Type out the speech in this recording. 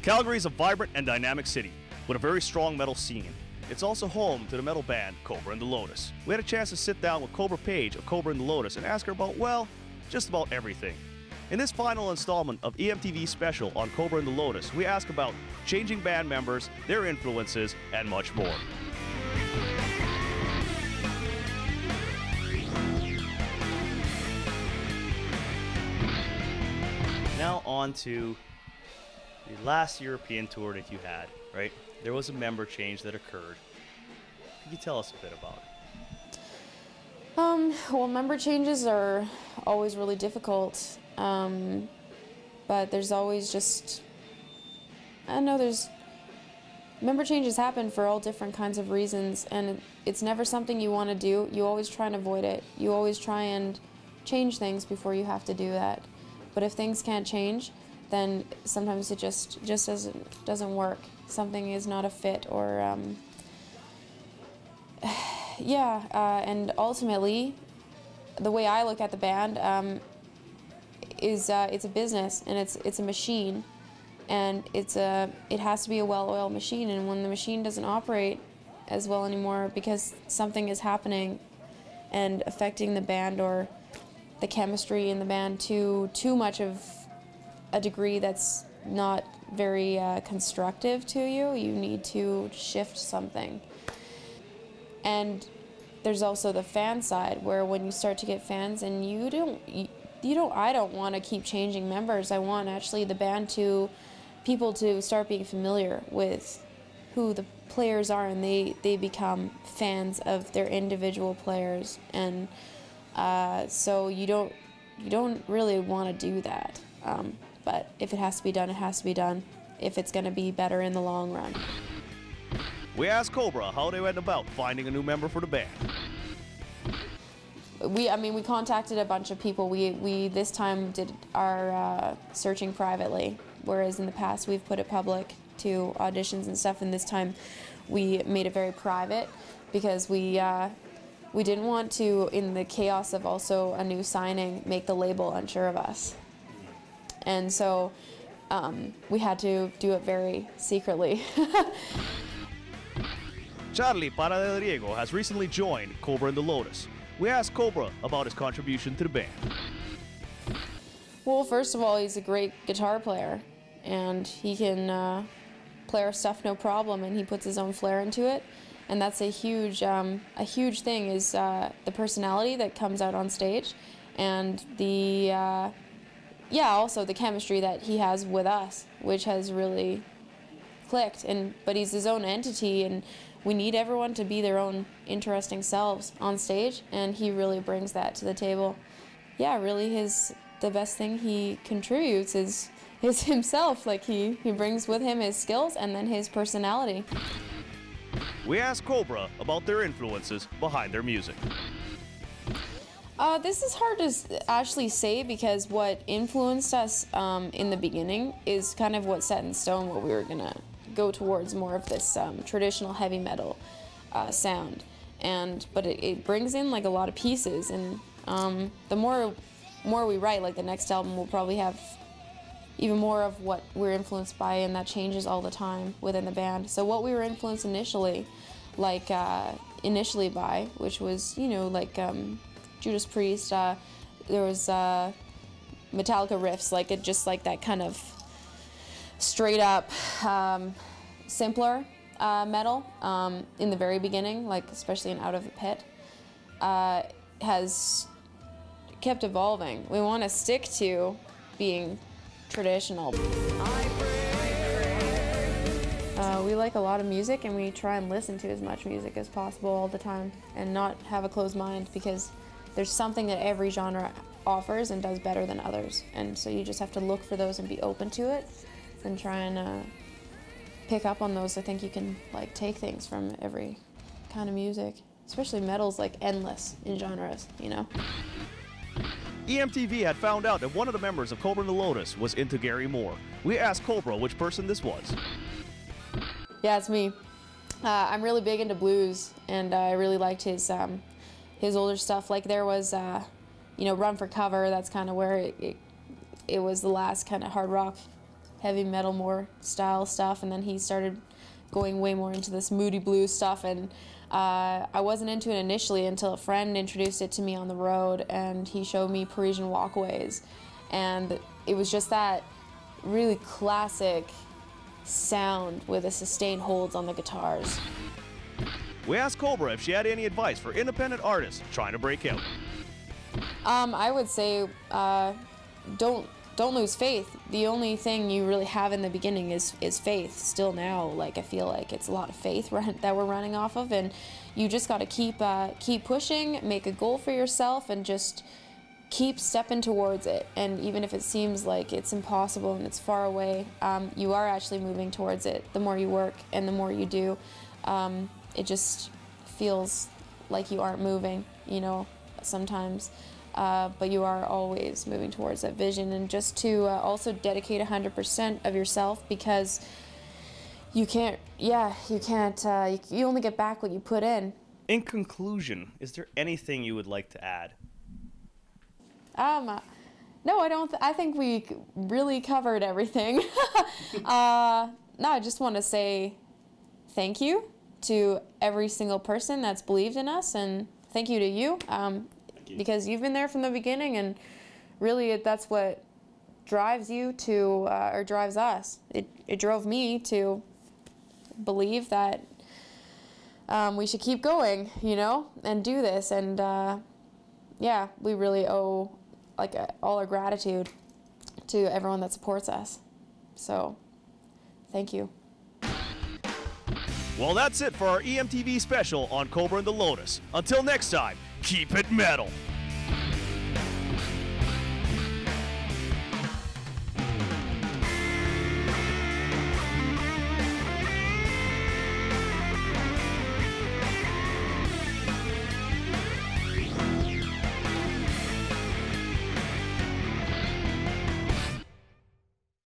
Calgary is a vibrant and dynamic city with a very strong metal scene. It's also home to the metal band Kobra and the Lotus. We had a chance to sit down with Kobra Paige of Kobra and the Lotus and ask her about, well, just about everything. In this final installment of EMTV special on Kobra and the Lotus, we ask about changing band members, their influences, and much more. Now on to the last European tour that you had, right? There was a member change that occurred. Could you tell us a bit about it? Well, member changes are always really difficult, but there's always just, I don't know, member changes happen for all different kinds of reasons, and it's never something you want to do. You always try and avoid it. You always try and change things before you have to do that. But if things can't change, then sometimes it just doesn't work. Something is not a fit, or and ultimately, the way I look at the band is it's a business, and it's a machine, and it has to be a well-oiled machine. And when the machine doesn't operate as well anymore because something is happening and affecting the band or the chemistry in the band to too much of a degree that's not very constructive to you, you need to shift something. And there's also the fan side, where when you start to get fans, and I don't want to keep changing members. I want actually the band people to start being familiar with who the players are, and they become fans of their individual players. And so you don't really want to do that. But if it has to be done, it has to be done, if it's going to be better in the long run. We asked Kobra how they went about finding a new member for the band. We contacted a bunch of people. We this time did our searching privately, whereas in the past we've put it public to auditions and stuff, and this time we made it very private because we didn't want to, in the chaos of also a new signing, make the label unsure of us. And so we had to do it very secretly. Charlie Paradriego has recently joined Kobra and the Lotus. We asked Kobra about his contribution to the band. Well, first of all, he's a great guitar player, and he can play our stuff no problem, and he puts his own flair into it. And that's a huge thing, is the personality that comes out on stage, and also the chemistry that he has with us, which has really clicked. But he's his own entity, and we need everyone to be their own interesting selves on stage, and he really brings that to the table. Yeah, really, the best thing he contributes is himself. Like he brings with him his skills and then his personality. We asked Kobra about their influences behind their music. This is hard to actually say, because what influenced us in the beginning is kind of what set in stone what we were gonna go towards, more of this traditional heavy metal sound. But it brings in like a lot of pieces, and the more we write, like the next album will probably have even more of what we're influenced by, and that changes all the time within the band. So what we were influenced initially by, which was, like Judas Priest, there was Metallica riffs, just like that kind of straight up simpler metal in the very beginning, like especially in Out of the Pit, has kept evolving. We want to stick to being traditional. We like a lot of music, and we try and listen to as much music as possible all the time and not have a closed mind, because there's something that every genre offers and does better than others. And so you just have to look for those and be open to it and try and pick up on those. I think you can take things from every kind of music, especially metal's endless in genres, EMTV had found out that one of the members of Kobra and the Lotus was into Gary Moore. We asked Kobra which person this was. Yeah, it's me. I'm really big into blues, and I really liked his older stuff. Like there was, Run for Cover. That's kind of where it was the last kind of hard rock heavy metal more style stuff, and then he started going way more into this moody blues stuff, and I wasn't into it initially until a friend introduced it to me on the road, and he showed me Parisian Walkaways, and it was just that really classic sound with the sustained holds on the guitars. We asked Kobra if she had any advice for independent artists trying to break out. I would say don't lose faith. The only thing you really have in the beginning is faith. Still now, like, I feel like it's a lot of faith that we're running off of, and you just got to keep pushing, make a goal for yourself, and just keep stepping towards it. And even if it seems like it's impossible and it's far away, you are actually moving towards it. The more you work and the more you do, it just feels like you aren't moving, you know, sometimes. But you are always moving towards that vision, and just to also dedicate 100% of yourself, because you only get back what you put in. In conclusion, is there anything you would like to add? No, I don't. I think we really covered everything. No, I just want to say thank you to every single person that's believed in us, and thank you to you. Because you've been there from the beginning, and really that's what drives you to, or drives us. It drove me to believe that we should keep going, you know, and do this. And yeah, we really owe all our gratitude to everyone that supports us. So, thank you. Well, that's it for our EMTV special on Kobra and the Lotus. Until next time, keep it metal.